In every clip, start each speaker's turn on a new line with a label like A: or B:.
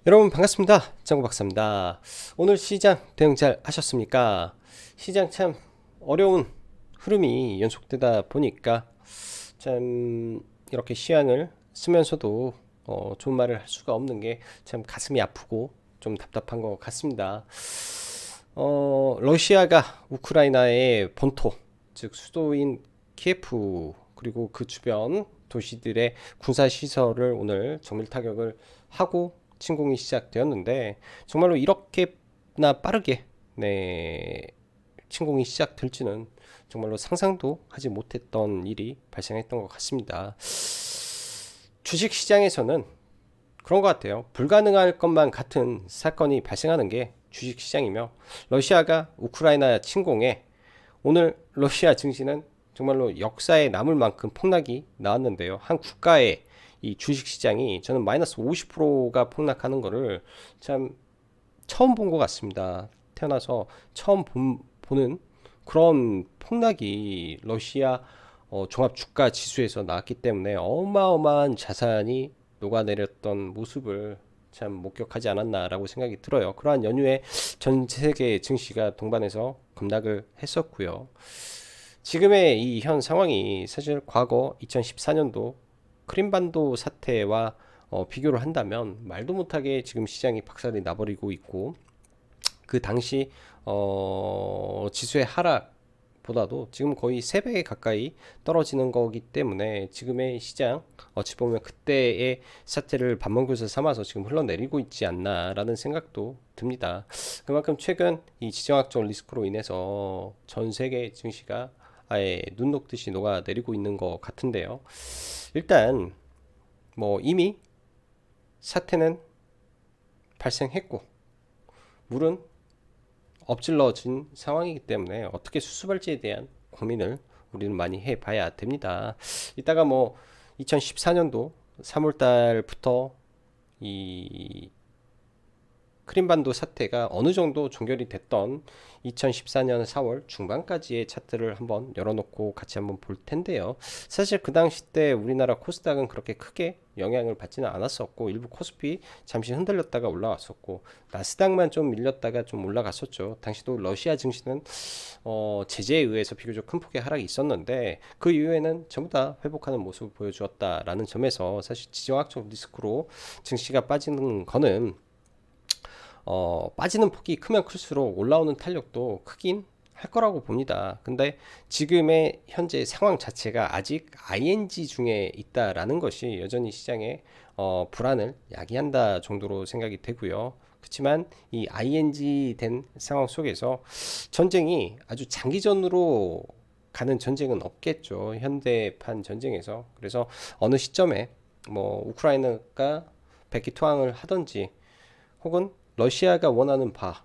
A: 여러분 반갑습니다. 짱구 박사입니다. 오늘 시장 대응 잘 하셨습니까? 시장 참 어려운 흐름이 연속되다 보니까 참 이렇게 시황을 쓰면서도 좋은 말을 할 수가 없는 게 참 가슴이 아프고 좀 답답한 것 같습니다. 러시아가 우크라이나의 본토, 즉 수도인 키예프 그리고 그 주변 도시들의 군사 시설을 오늘 정밀 타격을 하고 침공이 시작되었는데 정말로 이렇게나 빠르게 침공이 시작될지는 정말로 상상도 하지 못했던 일이 발생했던 것 같습니다. 주식 시장에서는 그런 것 같아요. 불가능할 것만 같은 사건이 발생하는 게 주식 시장이며 러시아가 우크라이나 침공에 오늘 러시아 증시는 정말로 역사에 남을 만큼 폭락이 나왔는데요. 한 국가의 이 주식 시장이 저는 마이너스 50%가 폭락하는 거를 참 처음 본 것 같습니다. 태어나서 처음 보는 그런 폭락이 러시아 종합 주가 지수에서 나왔기 때문에 어마어마한 자산이 녹아내렸던 모습을 참 목격하지 않았나라고 생각이 들어요. 그러한 연휴에 전 세계 증시가 동반해서 급락을 했었고요. 지금의 이 현 상황이 사실 과거 2014년도 크림반도 사태와 비교를 한다면 말도 못하게 지금 시장이 박살이 나버리고 있고 그 당시 지수의 하락보다도 지금 거의 3배 가까이 떨어지는 거기 때문에 지금의 시장 어찌 보면 그때의 사태를 반복해서 삼아서 지금 흘러내리고 있지 않나라는 생각도 듭니다. 그만큼 최근 이 지정학적 리스크로 인해서 전 세계 증시가 아예 눈 녹듯이 녹아내리고 있는 것 같은데요. 일단 뭐 이미 사태는 발생했고 물은 엎질러진 상황이기 때문에 어떻게 수습할지에 대한 고민을 우리는 많이 해봐야 됩니다. 이따가 뭐 2014년도 3월 달부터 이 크림반도 사태가 어느 정도 종결이 됐던 2014년 4월 중반까지의 차트를 한번 열어놓고 같이 한번 볼 텐데요. 사실 그 당시 때 우리나라 코스닥은 그렇게 크게 영향을 받지는 않았었고 일부 코스피 잠시 흔들렸다가 올라왔었고 나스닥만 좀 밀렸다가 좀 올라갔었죠. 당시도 러시아 증시는 제재에 의해서 비교적 큰 폭의 하락이 있었는데 그 이후에는 전부 다 회복하는 모습을 보여주었다라는 점에서 사실 지정학적 리스크로 증시가 빠지는 거는 빠지는 폭이 크면 클수록 올라오는 탄력도 크긴 할 거라고 봅니다. 근데 지금의 현재 상황 자체가 아직 ING 중에 있다라는 것이 여전히 시장에 불안을 야기한다 정도로 생각이 되고요. 그렇지만 이 ING 된 상황 속에서 전쟁이 아주 장기전으로 가는 전쟁은 없겠죠. 현대판 전쟁에서. 그래서 어느 시점에 뭐 우크라이나가 백기투항을 하든지 혹은 러시아가 원하는 바,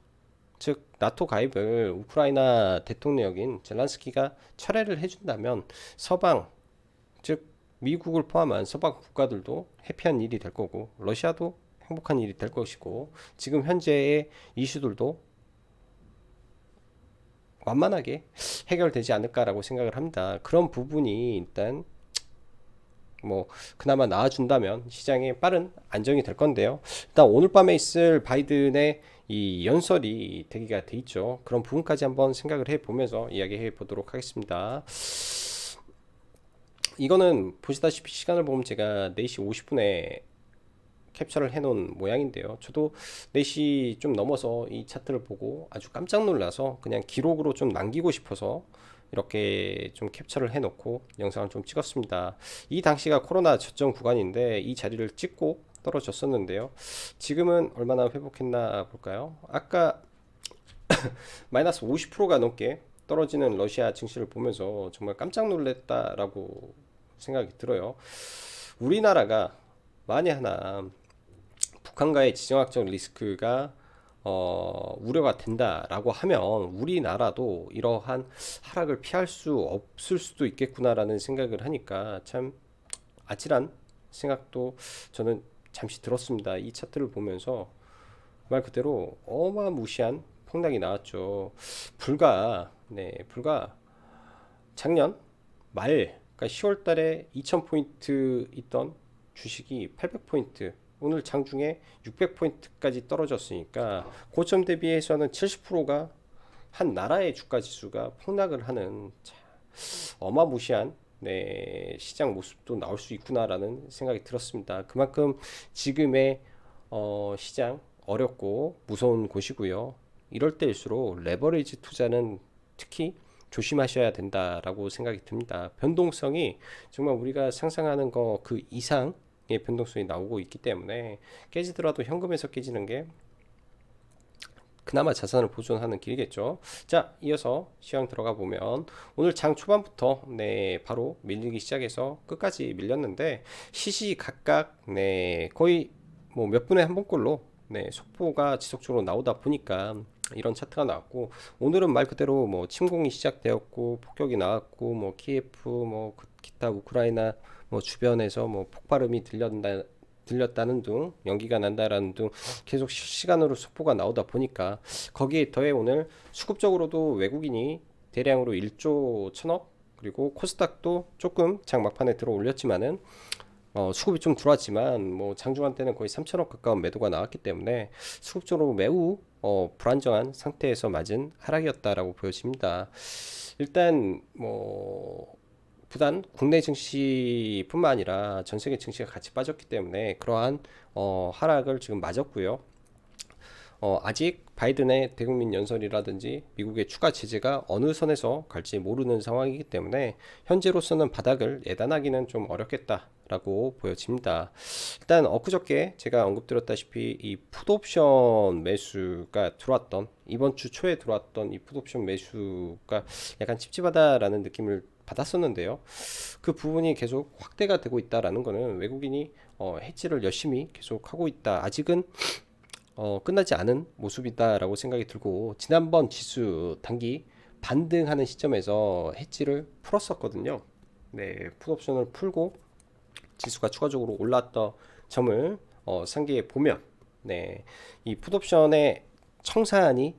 A: 즉 나토 가입을 우크라이나 대통령인 젤란스키가 철회를 해준다면 서방, 즉 미국을 포함한 서방 국가들도 해피한 일이 될 거고 러시아도 행복한 일이 될 것이고 지금 현재의 이슈들도 완만하게 해결되지 않을까라고 생각을 합니다. 그런 부분이 일단 뭐 그나마 나아준다면 시장에 빠른 안정이 될 건데요. 일단 오늘 밤에 있을 바이든의 이 연설이 대기가 돼 있죠. 그런 부분까지 한번 생각을 해보면서 이야기해 보도록 하겠습니다. 이거는 보시다시피 시간을 보면 제가 4시 50분에 캡처를 해놓은 모양인데요. 저도 4시 좀 넘어서 이 차트를 보고 아주 깜짝 놀라서 그냥 기록으로 좀 남기고 싶어서 이렇게 좀 캡처를 해놓고 영상을 좀 찍었습니다. 이 당시가 코로나 저점 구간인데 이 자리를 찍고 떨어졌었는데요. 지금은 얼마나 회복했나 볼까요? 아까 마이너스 50%가 넘게 떨어지는 러시아 증시를 보면서 정말 깜짝 놀랐다라고 생각이 들어요. 우리나라가 만에 하나 북한과의 지정학적 리스크가 우려가 된다라고 하면 우리나라도 이러한 하락을 피할 수 없을 수도 있겠구나라는 생각을 하니까 참 아찔한 생각도 저는 잠시 들었습니다. 이 차트를 보면서 말 그대로 어마무시한 폭락이 나왔죠. 불과 작년 말, 그러니까 10월 달에 2000포인트 있던 주식이 800포인트 오늘 장중에 600포인트까지 떨어졌으니까 고점 대비해서는 70%가 한 나라의 주가 지수가 폭락을 하는 어마무시한 시장 모습도 나올 수 있구나라는 생각이 들었습니다. 그만큼 지금의 시장 어렵고 무서운 곳이고요. 이럴 때일수록 레버리지 투자는 특히 조심하셔야 된다라고 생각이 듭니다. 변동성이 정말 우리가 상상하는 거 그 이상의 변동성이 나오고 있기 때문에 깨지더라도 현금에서 깨지는 게 그나마 자산을 보존하는 길이겠죠. 자, 이어서 시황 들어가 보면 오늘 장 초반부터 바로 밀리기 시작해서 끝까지 밀렸는데 시시각각 거의 뭐 몇 분에 한 번꼴로 속보가 지속적으로 나오다 보니까 이런 차트가 나왔고, 오늘은 말 그대로 뭐 침공이 시작되었고 폭격이 나왔고 뭐 키예프 뭐 기타 우크라이나 뭐 주변에서 뭐 폭발음이 들렸다는 등 연기가 난다라는 등 계속 실시간으로 속보가 나오다 보니까 거기에 더해 오늘 수급적으로도 외국인이 대량으로 1조 1천억, 그리고 코스닥도 조금 장 막판에 들어 올렸지만은 수급이 좀 들어왔지만 뭐 장중한 때는 거의 3천억 가까운 매도가 나왔기 때문에 수급적으로 매우 불안정한 상태에서 맞은 하락이었다라고 보여집니다. 일단 뭐 부단 국내 증시뿐만 아니라 전 세계 증시가 같이 빠졌기 때문에 그러한 하락을 지금 맞았고요. 아직 바이든의 대국민 연설이라든지 미국의 추가 제재가 어느 선에서 갈지 모르는 상황이기 때문에 현재로서는 바닥을 예단하기는 좀 어렵겠다라고 보여집니다. 일단 엊그저께 제가 언급드렸다시피 이 풋옵션 매수가 들어왔던, 이번 주 초에 들어왔던 이 풋옵션 매수가 약간 찝찝하다라는 느낌을 받았었는데요. 그 부분이 계속 확대가 되고 있다라는 것은 외국인이 해지를 열심히 계속 하고 있다, 아직은 끝나지 않은 모습이다라고 생각이 들고, 지난번 지수 단기 반등하는 시점에서 해지를 풀었었거든요. 풋옵션을 풀고 지수가 추가적으로 올랐던 점을 상기해 보면 이 풋옵션의 청산이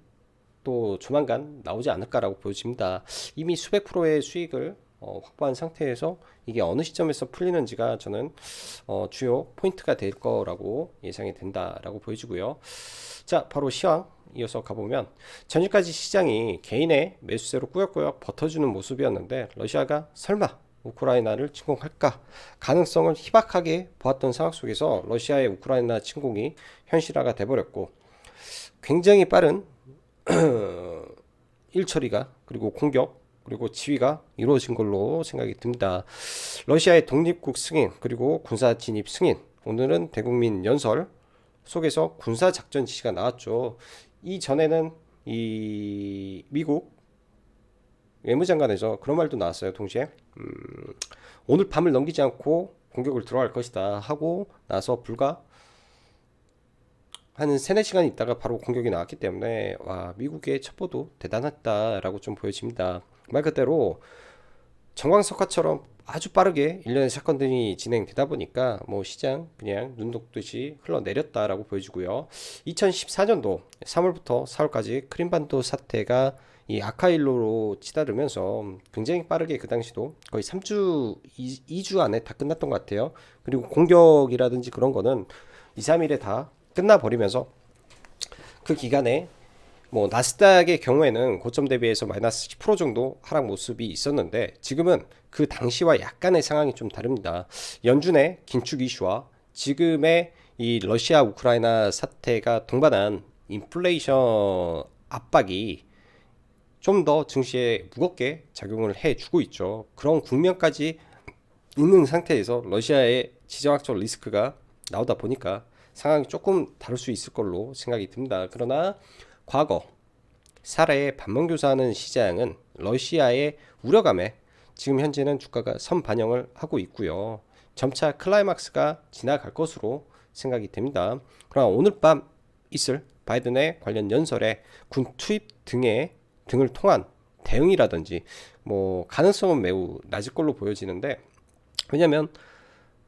A: 또 조만간 나오지 않을까라고 보여집니다. 이미 수백 프로의 수익을 확보한 상태에서 이게 어느 시점에서 풀리는지가 저는 주요 포인트가 될 거라고 예상이 된다라고 보여지고요. 자, 바로 시황 이어서 가보면 전일까지 시장이 개인의 매수세로 꾸역꾸역 버텨주는 모습이었는데 러시아가 설마 우크라이나를 침공할까 가능성을 희박하게 보았던 상황 속에서 러시아의 우크라이나 침공이 현실화가 돼버렸고, 굉장히 빠른 일처리가, 그리고 공격, 그리고 지휘가 이루어진 걸로 생각이 듭니다. 러시아의 독립국 승인, 그리고 군사 진입 승인, 오늘은 대국민 연설 속에서 군사 작전 지시가 나왔죠. 이전에는 이 미국 외무장관에서 그런 말도 나왔어요. 동시에 오늘 밤을 넘기지 않고 공격을 들어갈 것이다 하고 나서 불과 한 3, 4시간 있다가 바로 공격이 나왔기 때문에 와, 미국의 첩보도 대단했다라고 좀 보여집니다. 말 그대로 정광석화처럼 아주 빠르게 일련의 사건들이 진행되다 보니까 뭐 시장 그냥 눈 녹듯이 흘러내렸다라고 보여지고요. 2014년도 3월부터 4월까지 크림반도 사태가 이 아카일로로 치달으면서 굉장히 빠르게 그 당시도 거의 3주, 2주 안에 다 끝났던 것 같아요. 그리고 공격이라든지 그런 거는 2, 3일에 다 끝나버리면서 그 기간에 뭐 나스닥의 경우에는 고점 대비해서 마이너스 10% 정도 하락 모습이 있었는데 지금은 그 당시와 약간의 상황이 좀 다릅니다. 연준의 긴축 이슈와 지금의 이 러시아 우크라이나 사태가 동반한 인플레이션 압박이 좀 더 증시에 무겁게 작용을 해주고 있죠. 그런 국면까지 있는 상태에서 러시아의 지정학적 리스크가 나오다 보니까 상황이 조금 다를 수 있을 걸로 생각이 듭니다. 그러나 과거 사례에 반복교사하는 시장은 러시아의 우려감에 지금 현재는 주가가 선반영을 하고 있고요. 점차 클라이막스가 지나갈 것으로 생각이 됩니다. 그러나 오늘 밤 있을 바이든의 관련 연설에 군 투입 등을 통한 대응이라든지 뭐 가능성은 매우 낮을 걸로 보여지는데, 왜냐하면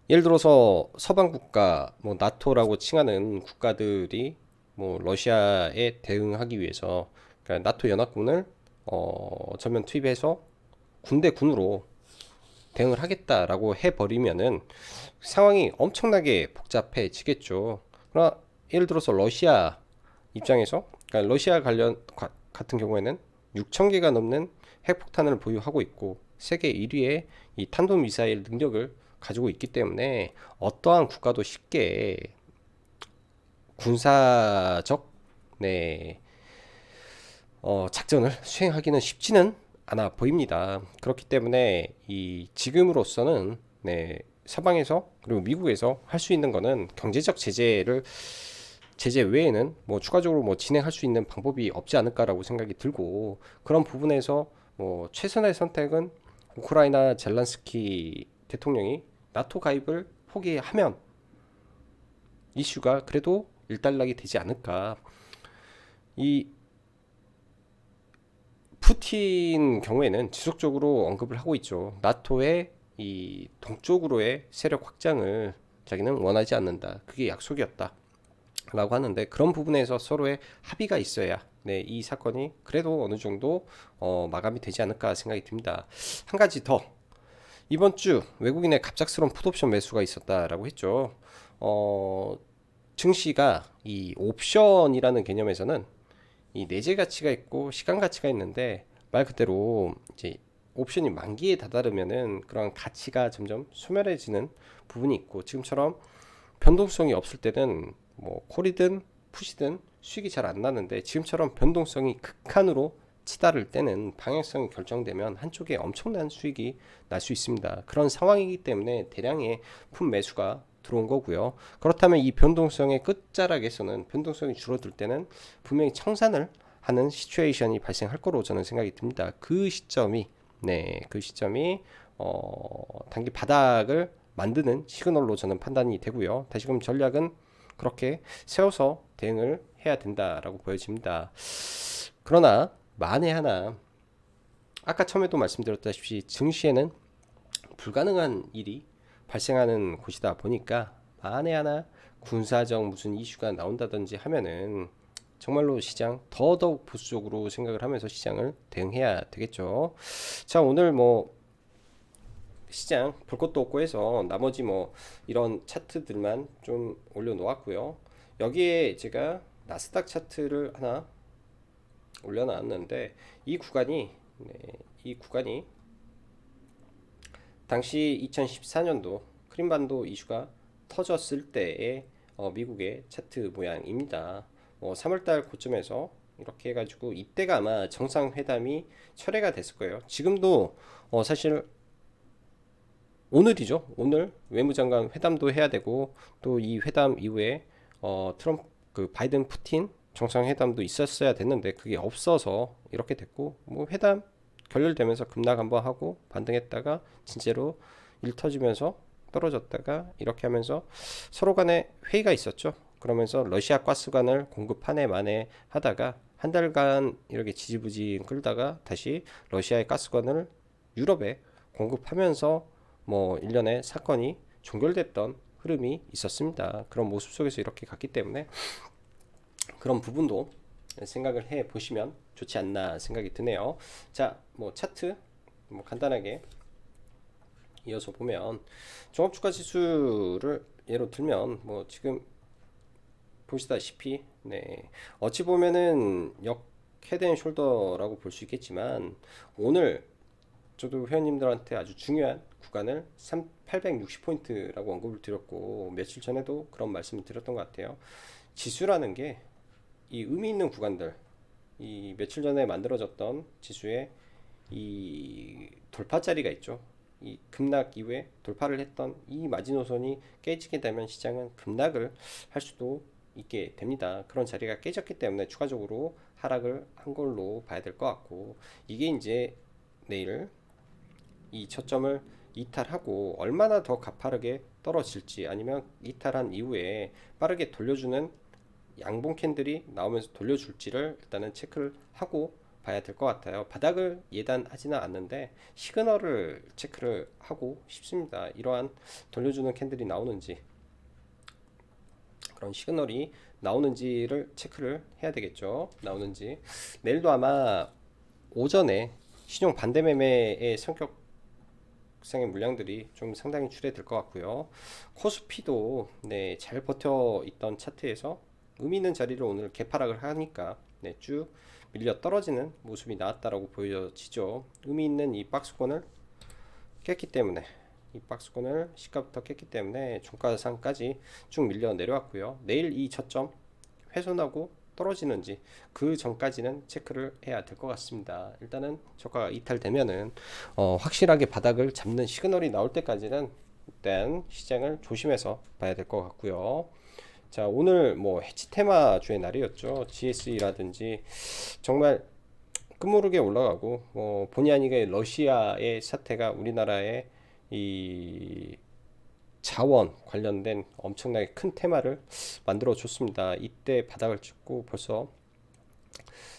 A: 예를 들어서 서방 국가, 뭐 나토라고 칭하는 국가들이 뭐 러시아에 대응하기 위해서, 그러니까 나토 연합군을 전면 투입해서 군대 군으로 대응을 하겠다라고 해버리면은 상황이 엄청나게 복잡해지겠죠. 그러나 예를 들어서 러시아 입장에서, 그러니까 러시아 같은 경우에는 6천 개가 넘는 핵폭탄을 보유하고 있고 세계 1위의 이 탄도미사일 능력을 가지고 있기 때문에 어떠한 국가도 쉽게 군사적 네, 작전을 수행하기는 쉽지는 않아 보입니다. 그렇기 때문에 이 지금으로서는 네, 서방에서 그리고 미국에서 할 수 있는 거는 경제적 제재 외에는 뭐 추가적으로 뭐 진행할 수 있는 방법이 없지 않을까라고 생각이 들고, 그런 부분에서 뭐 최선의 선택은 우크라이나 젤란스키 대통령이 나토 가입을 포기하면 이슈가 그래도 일단락이 되지 않을까. 이 푸틴 경우에는 지속적으로 언급을 하고 있죠. 나토의 이 동쪽으로의 세력 확장을 자기는 원하지 않는다. 그게 약속이었다. 라고 하는데, 그런 부분에서 서로의 합의가 있어야 네, 이 사건이 그래도 어느 정도 마감이 되지 않을까 생각이 듭니다. 한 가지 더, 이번 주 외국인의 갑작스러운 풋옵션 매수가 있었다라고 했죠. 증시가 이 옵션이라는 개념에서는 이 내재 가치가 있고 시간 가치가 있는데, 말 그대로 이제 옵션이 만기에 다다르면은 그런 가치가 점점 소멸해지는 부분이 있고, 지금처럼 변동성이 없을 때는 뭐 콜이든 풋이든 수익이 잘 안 나는데, 지금처럼 변동성이 극한으로 치달을 때는 방향성이 결정되면 한쪽에 엄청난 수익이 날 수 있습니다. 그런 상황이기 때문에 대량의 풋 매수가 들어온 거고요. 그렇다면 이 변동성의 끝자락에서는 변동성이 줄어들 때는 분명히 청산을 하는 시츄에이션이 발생할 거로 저는 생각이 듭니다. 그 시점이 단기 바닥을 만드는 시그널로 저는 판단이 되고요. 다시금 전략은 그렇게 세워서 대응을 해야 된다라고 보여집니다. 그러나 만에 하나, 아까 처음에도 말씀드렸다시피 증시에는 불가능한 일이 발생하는 곳이다 보니까, 만에 하나 군사적 무슨 이슈가 나온다든지 하면은 정말로 시장 더더욱 보수적으로 생각을 하면서 시장을 대응해야 되겠죠. 자, 오늘 뭐 시장 볼 것도 없고 해서 나머지 뭐 이런 차트들만 좀 올려놓았고요. 여기에 제가 나스닥 차트를 하나 올려놨는데, 이 구간이 당시 2014년도 크림반도 이슈가 터졌을 때의 미국의 차트 모양입니다. 3월달 고점에서 이렇게 해가지고 이때가 아마 정상회담이 철회가 됐을 거예요. 지금도 사실 오늘이죠. 오늘 외무장관 회담도 해야 되고, 또 이 회담 이후에 트럼프 그 바이든 푸틴 정상회담도 있었어야 됐는데 그게 없어서 이렇게 됐고, 뭐 회담 결렬되면서 급락 한번 하고 반등했다가 진짜로 일 터지면서 떨어졌다가 이렇게 하면서 서로 간에 회의가 있었죠. 그러면서 러시아 가스관을 공급하네 마네 하다가 한 달간 이렇게 지지부진 끌다가 다시 러시아의 가스관을 유럽에 공급하면서 뭐 일련의 사건이 종결됐던 흐름이 있었습니다. 그런 모습 속에서 이렇게 갔기 때문에 그런 부분도 생각을 해 보시면 좋지 않나 생각이 드네요. 자, 뭐 차트 뭐 간단하게 이어서 보면, 종합주가 지수를 예로 들면 뭐 지금 보시다시피 네, 어찌 보면은 역 헤드앤숄더라고 볼 수 있겠지만, 오늘 저도 회원님들한테 아주 중요한 구간을 860포인트라고 언급을 드렸고, 며칠 전에도 그런 말씀을 드렸던 것 같아요. 지수라는 게 이 의미 있는 구간들, 이 며칠 전에 만들어졌던 지수의 이 돌파 자리가 있죠. 이 급락 이후에 돌파를 했던 이 마지노선이 깨지게 되면 시장은 급락을 할 수도 있게 됩니다. 그런 자리가 깨졌기 때문에 추가적으로 하락을 한 걸로 봐야 될 것 같고, 이게 이제 내일 이 저점을 이탈하고 얼마나 더 가파르게 떨어질지, 아니면 이탈한 이후에 빠르게 돌려주는 양봉 캔들이 나오면서 돌려줄지를 일단은 체크를 하고 봐야 될 것 같아요. 바닥을 예단하지는 않는데 시그널을 체크를 하고 싶습니다. 이러한 돌려주는 캔들이 나오는지, 그런 시그널이 나오는지를 체크를 해야 되겠죠. 나오는지. 내일도 아마 오전에 신용 반대 매매의 성격 상의 물량들이 좀 상당히 출해될 것 같고요. 코스피도 네, 잘 버텨 있던 차트에서 의미 있는 자리를 오늘 개파락을 하니까 네, 쭉 밀려 떨어지는 모습이 나왔다라고 보여지죠. 의미 있는 이 박스권을 깼기 때문에, 이 박스권을 시가부터 깼기 때문에 종가상까지 쭉 밀려 내려왔고요. 내일 이 저점 훼손하고 떨어지는지 그 전까지는 체크를 해야 될 것 같습니다. 일단은 저가가 이탈되면은 확실하게 바닥을 잡는 시그널이 나올 때까지는 일단 시장을 조심해서 봐야 될 것 같고요. 자, 오늘 뭐 해치 테마주의 날이었죠. GSE라든지 정말 끝모르게 올라가고 본의 아니게 러시아의 사태가 우리나라의 이 자원 관련된 엄청나게 큰 테마를 만들어 줬습니다. 이때 바닥을 찍고 벌써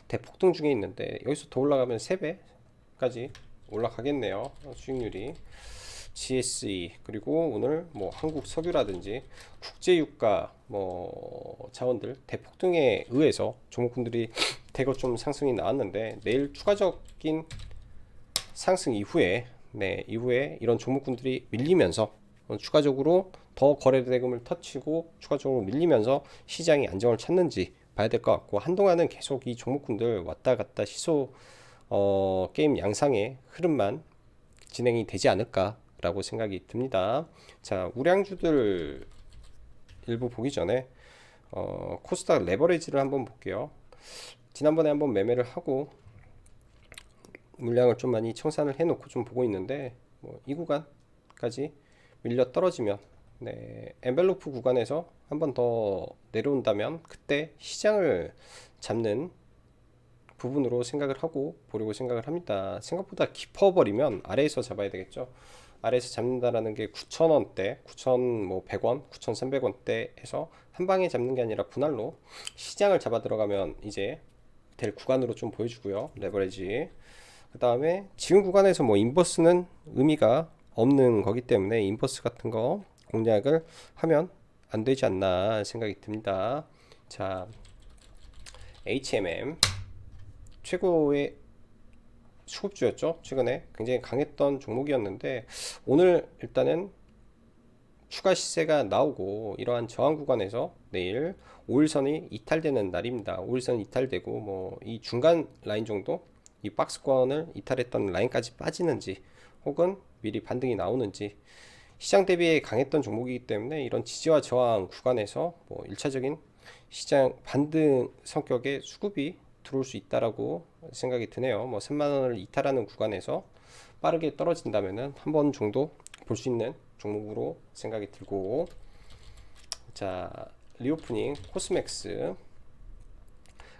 A: 대폭등 중에 있는데 여기서 더 올라가면 3배까지 올라가겠네요. 수익률이. GSE 그리고 오늘 뭐 한국 석유라든지 국제유가 뭐 자원들 대폭등에 의해서 종목군들이 대거 좀 상승이 나왔는데 내일 추가적인 상승 이후에 이후에 이런 종목군들이 밀리면서 추가적으로 더 거래대금을 터치고 추가적으로 밀리면서 시장이 안정을 찾는지 봐야 될 것 같고, 한동안은 계속 이 종목군들 왔다 갔다 시소 게임 양상의 흐름만 진행이 되지 않을까라고 생각이 듭니다. 자, 우량주들 일부 보기 전에 코스닥 레버리지를 한번 볼게요. 지난번에 한번 매매를 하고 물량을 좀 많이 청산을 해놓고 좀 보고 있는데 이 구간까지 밀려 떨어지면 엔벨로프 구간에서 한번 더 내려온다면 그때 시장을 잡는 부분으로 생각을 하고 보려고 생각을 합니다. 생각보다 깊어버리면 아래에서 잡아야 되겠죠. 아래에서 잡는다라는 게 9,000원대, 9,100원, 9,300원대에서 한 방에 잡는 게 아니라 분할로 시장을 잡아 들어가면 이제 될 구간으로 좀 보여주고요. 레버리지. 그 다음에 지금 구간에서 뭐 인버스는 의미가 없는 거기 때문에 인버스 같은 거 공략을 하면 안 되지 않나 생각이 듭니다. 자, HMM 최고의 수급주였죠. 최근에 굉장히 강했던 종목이었는데 오늘 일단은 추가 시세가 나오고 이러한 저항 구간에서 내일 5일선이 이탈되는 날입니다. 5일선 이탈되고 뭐 이 중간 라인 정도, 이 박스권을 이탈했던 라인까지 빠지는지 혹은 미리 반등이 나오는지, 시장 대비에 강했던 종목이기 때문에 이런 지지와 저항 구간에서 뭐 1차적인 시장 반등 성격의 수급이 들어올 수 있다라고 생각이 드네요. 뭐 3만원을 이탈하는 구간에서 빠르게 떨어진다면은 한 번 정도 볼 수 있는 종목으로 생각이 들고, 자, 리오프닝 코스맥스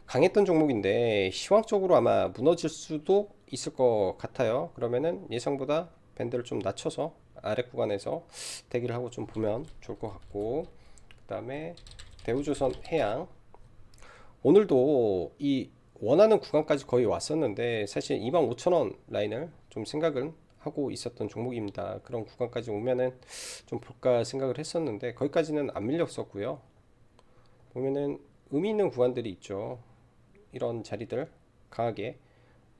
A: 강했던 종목인데 시황적으로 아마 무너질 수도 있을 것 같아요. 그러면은 예상보다 밴드를 좀 낮춰서 아래 구간에서 대기를 하고 좀 보면 좋을 것 같고, 그 다음에 대우조선 해양 오늘도 이 원하는 구간까지 거의 왔었는데 사실 25,000원 라인을 좀 생각을 하고 있었던 종목입니다. 그런 구간까지 오면은 좀 볼까 생각을 했었는데 거기까지는 안 밀렸었고요. 보면은 의미 있는 구간들이 있죠. 이런 자리들 강하게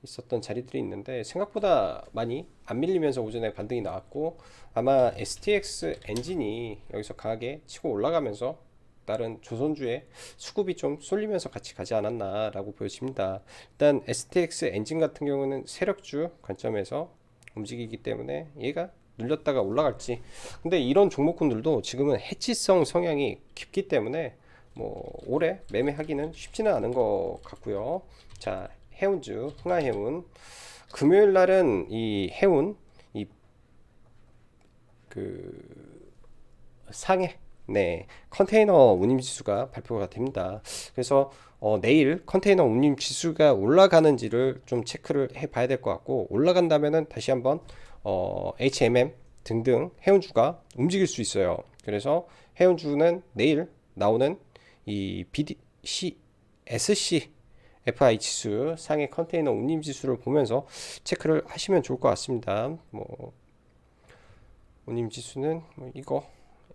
A: 있었던 자리들이 있는데 생각보다 많이 안 밀리면서 오전에 반등이 나왔고, 아마 STX 엔진이 여기서 강하게 치고 올라가면서 다른 조선주의 수급이 좀 쏠리면서 같이 가지 않았나 라고 보여집니다. 일단 STX 엔진 같은 경우는 세력주 관점에서 움직이기 때문에 얘가 눌렸다가 올라갈지, 근데 이런 종목군들도 지금은 해치성 성향이 깊기 때문에 뭐 오래 매매하기는 쉽지는 않은 것 같고요. 자, 해운주 흥하해운 금요일 날은 이 해운 그 상해 컨테이너 운임 지수가 발표가 됩니다. 그래서 내일 컨테이너 운임 지수가 올라가는지를 좀 체크를 해 봐야 될 것 같고, 올라간다면은 다시 한번 HMM 등등 해운주가 움직일 수 있어요. 그래서 해운주는 내일 나오는 이 BDC SC FI 지수 상해 컨테이너 운임 지수를 보면서 체크를 하시면 좋을 것 같습니다. 뭐 운임 지수는 뭐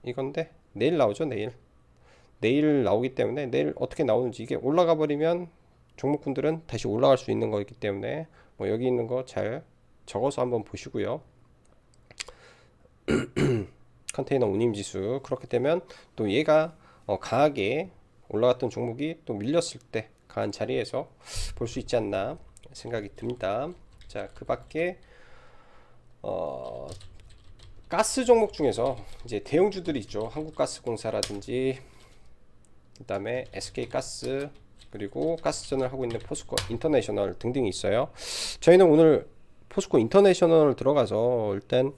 A: 이건데 내일 나오죠. 내일 나오기 때문에 내일 어떻게 나오는지, 이게 올라가 버리면 종목군들은 다시 올라갈 수 있는 거기 때문에 뭐 여기 있는 거 잘 적어서 한번 보시고요. 컨테이너 운임지수. 그렇게 되면 또 얘가 강하게 올라갔던 종목이 또 밀렸을 때 강한 자리에서 볼 수 있지 않나 생각이 듭니다. 자, 그 밖에 어, 가스 종목 중에서 이제 대형주들이 있죠. 한국가스공사라든지 그다음에 SK가스, 그리고 가스전을 하고 있는 포스코 인터내셔널 등등이 있어요. 저희는 오늘 포스코 인터내셔널 들어가서 일단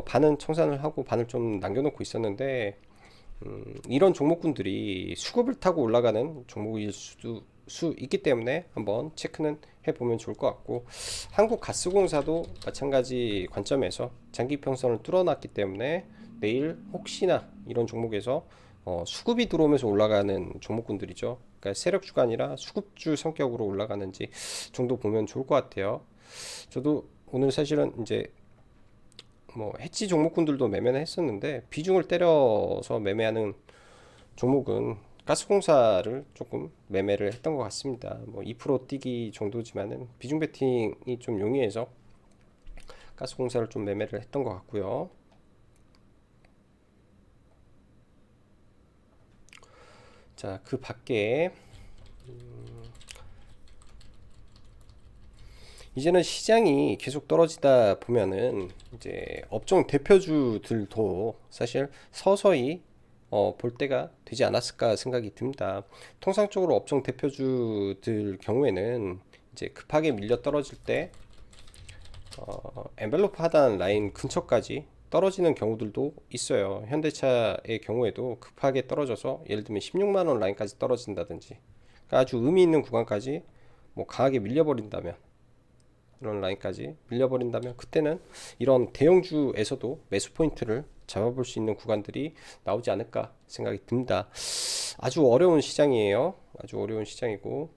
A: 반은 청산을 하고 반을 좀 남겨놓고 있었는데, 이런 종목군들이 수급을 타고 올라가는 종목일 수 있기 때문에 한번 체크는 해보면 좋을 것 같고, 한국가스공사도 마찬가지 관점에서 장기 평선을 뚫어놨기 때문에 내일 혹시나 이런 종목에서 수급이 들어오면서 올라가는 종목군들이죠. 그러니까 세력주가 아니라 수급주 성격으로 올라가는지 정도 보면 좋을 것 같아요. 저도 오늘 사실은 이제 뭐 해치 종목군들도 매매는 했었는데, 비중을 때려서 매매하는 종목은 가스공사를 조금 매매를 했던 것 같습니다. 뭐 2% 뛰기 정도지만은 비중 베팅이 좀 용이해서 가스공사를 좀 매매를 했던 것 같고요. 자, 그 밖에 이제는 시장이 계속 떨어지다 보면은 이제 업종 대표주들도 사실 서서히 볼 때가 되지 않았을까 생각이 듭니다. 통상적으로 업종 대표주들 경우에는 이제 급하게 밀려 떨어질 때 엔벨로프 하단 라인 근처까지 떨어지는 경우들도 있어요. 현대차의 경우에도 급하게 떨어져서 예를 들면 16만 원 라인까지 떨어진다든지, 그러니까 아주 의미 있는 구간까지 뭐 강하게 밀려버린다면, 이런 라인까지 밀려버린다면 그때는 이런 대형주에서도 매수 포인트를 잡아볼 수 있는 구간들이 나오지 않을까 생각이 듭니다. 아주 어려운 시장이에요. 아주 어려운 시장이고,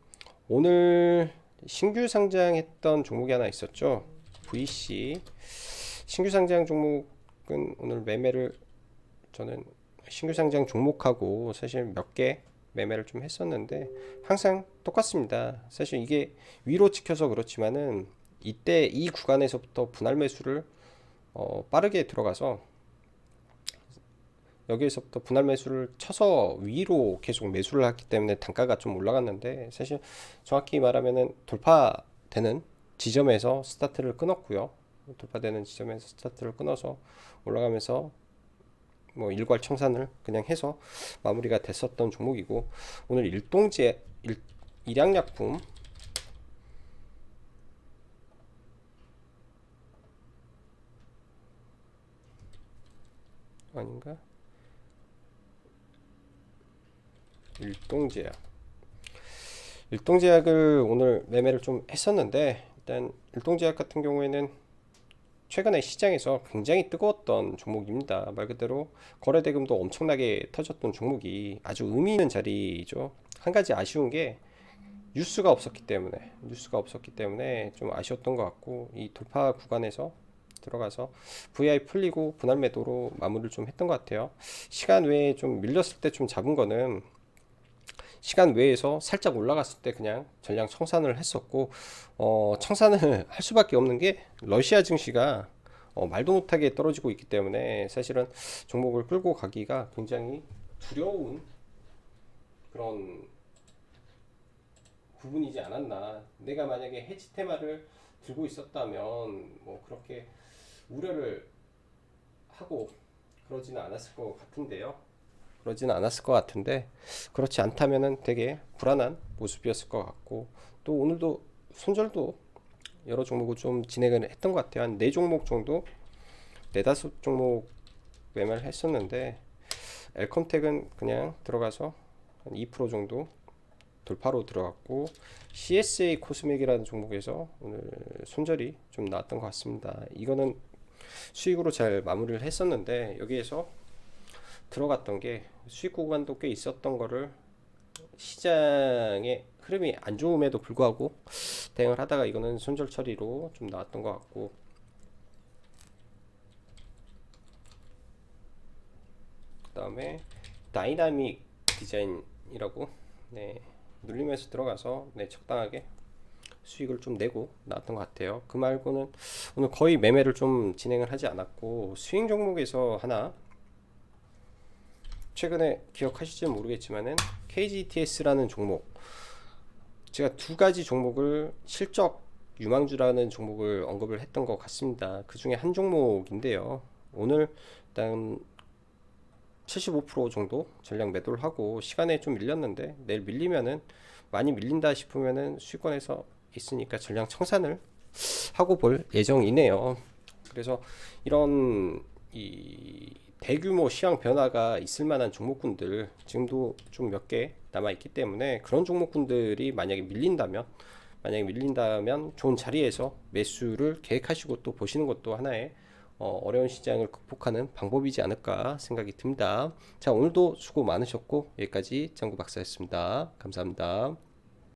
A: 오늘 신규 상장했던 종목이 하나 있었죠. VC 신규 상장 종목은 오늘 매매를, 저는 신규 상장 종목하고 사실 몇 개 매매를 좀 했었는데 항상 똑같습니다. 사실 이게 위로 찍혀서 그렇지만은 이때 이 구간에서부터 분할 매수를 빠르게 들어가서 여기에서부터 분할 매수를 쳐서 위로 계속 매수를 했기 때문에 단가가 좀 올라갔는데, 사실 정확히 말하면은 돌파되는 지점에서 스타트를 끊었고요. 돌파되는 지점에서 스타트를 끊어서 올라가면서 뭐 일괄 청산을 그냥 해서 마무리가 됐었던 종목이고, 오늘 일양약품 아닌가? 일동제약. 일동제약을 오늘 매매를 좀 했었는데, 일단 일동제약 같은 경우에는 최근에 시장에서 굉장히 뜨거웠던 종목입니다. 말 그대로 거래 대금도 엄청나게 터졌던 종목이 아주 의미 있는 자리죠. 한 가지 아쉬운 게 뉴스가 없었기 때문에 좀 아쉬웠던 것 같고, 이 돌파 구간에서 들어가서 VI 풀리고 분할 매도로 마무리를 좀 했던 것 같아요. 시간 외에 좀 밀렸을 때 좀 잡은 거는 시간 외에서 살짝 올라갔을 때 그냥 전량 청산을 했었고, 청산을 할 수밖에 없는 게 러시아 증시가 말도 못하게 떨어지고 있기 때문에 사실은 종목을 끌고 가기가 굉장히 두려운 그런 부분이지 않았나. 내가 만약에 해지 테마를 들고 있었다면 뭐 그렇게 우려를 하고 그러지는 않았을 것 같은데요. 그러지는 않았을 것 같은데, 그렇지 않다면은 되게 불안한 모습이었을 것 같고, 또 오늘도 손절도 여러 종목을 좀 진행을 했던 것 같아요. 한 4종목 정도, 4~5종목 매매를 했었는데, 엘컴텍은 그냥 들어가서 한 2% 정도 돌파로 들어갔고, CSA 코스메기라는 종목에서 오늘 손절이 좀 나왔던 것 같습니다. 이거는 수익으로 잘 마무리를 했었는데, 여기에서 들어갔던 게 수익 구간도 꽤 있었던 거를 시장의 흐름이 안 좋음에도 불구하고 대응을 하다가 이거는 손절 처리로 좀 나왔던 것 같고, 그 다음에 다이나믹 디자인이라고, 네, 눌리면서 들어가서 네, 적당하게 수익을 좀 내고 나왔던 것 같아요. 그 말고는 오늘 거의 매매를 좀 진행을 하지 않았고, 스윙 종목에서 하나 최근에 기억하실지 모르겠지만은 KGTS라는 종목, 제가 두 가지 종목을 실적 유망주라는 종목을 언급을 했던 것 같습니다. 그 중에 한 종목인데요. 오늘 일단 75% 정도 전량 매도를 하고 시간에 좀 밀렸는데, 내일 밀리면은 많이 밀린다 싶으면은 수익권에서 있으니까 전량 청산을 하고 볼 예정이네요. 그래서 이런 이 대규모 시황 변화가 있을 만한 종목군들 지금도 좀 몇 개 남아 있기 때문에, 그런 종목군들이 만약에 밀린다면 좋은 자리에서 매수를 계획하시고 또 보시는 것도 하나의 어려운 시장을 극복하는 방법이지 않을까 생각이 듭니다. 자, 오늘도 수고 많으셨고 여기까지 짱구 박사였습니다. 감사합니다.